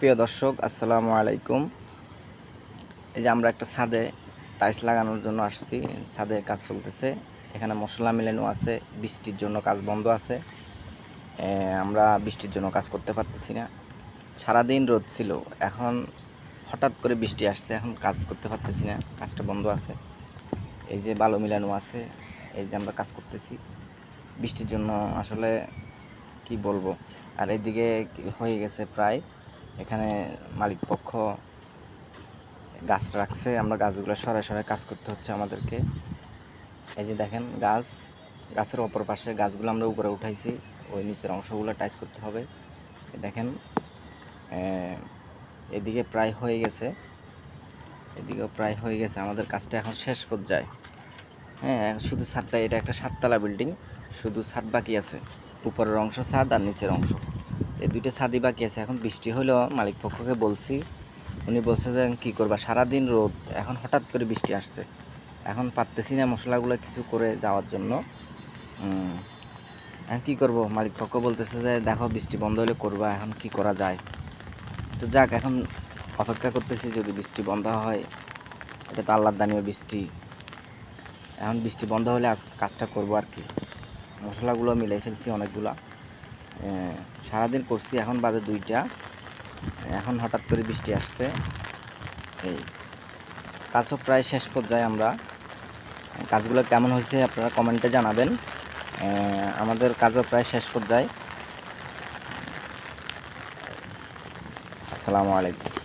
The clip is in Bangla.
সুপ্রিয় দর্শক, আসসালামু আলাইকুম। এই যে আমরা একটা ছাদে টাইলস লাগানোর জন্য আসছি। ছাদে কাজ চলতেছে, এখানে মশলা মিলানো আছে। বৃষ্টির জন্য কাজ বন্ধ আছে। আমরা বৃষ্টির জন্য কাজ করতে পারতেছি না। সারাদিন রোদ ছিল, এখন হঠাৎ করে বৃষ্টি আসছে, এখন কাজ করতে পারতেছি না, কাজটা বন্ধ আছে। এই যে বালু মিলানো আছে, এই যে আমরা কাজ করতেছি বৃষ্টির জন্য। আসলে কি বলবো, আর এদিকে হয়ে গেছে প্রায়। এখানে মালিক পক্ষ গাছ রাখছে, আমরা গাছগুলো সরাই সরাই কাজ করতে হচ্ছে আমাদেরকে। এই যে দেখেন গাছের অপর পাশে গাছগুলো আমরা উপরে উঠাইছি, ওই নিচের অংশগুলো টাইচ করতে হবে। দেখেন এদিকে প্রায় হয়ে গেছে, এদিকেও প্রায় হয়ে গেছে। আমাদের কাজটা এখন শেষ পর্যায়ে। হ্যাঁ, শুধু ছাদটা, এটা একটা 7 তলা বিল্ডিং, শুধু ছাদ বাকি আছে। উপরের অংশ ছাদ আর নিচের অংশ, এই দুইটা ছাদই বাকি আছে। এখন বৃষ্টি হলেও মালিক পক্ষকে বলছি, উনি বলছে যে কী করবা, সারাদিন রোদ, এখন হঠাৎ করে বৃষ্টি আসছে, এখন পারতেছি না মশলাগুলো কিছু করে যাওয়ার জন্য। এখন কী করবো, মালিক পক্ষ বলতেছে যে দেখো বৃষ্টি বন্ধ হলে করবা, এখন কি করা যায়। তো যাক, এখন অপেক্ষা করতেছি, যদি বৃষ্টি বন্ধ হয়, এটা তো আল্লাহর দানীয় বৃষ্টি। এখন বৃষ্টি বন্ধ হলে কাজটা করবো আর কি। মশলাগুলো মিলাই ফেলছি অনেকগুলা, সারাদিন করছি, এখন বাজে 2টা, এখন হঠাৎ করে বৃষ্টি আসছে। এই কাজও প্রায় শেষ পর্যায়ে। আমরা কাজগুলো কেমন হয়েছে আপনারা কমেন্টে জানাবেন। আমাদের কাজও প্রায় শেষ পর্যায়ে। আসসালামু আলাইকুম।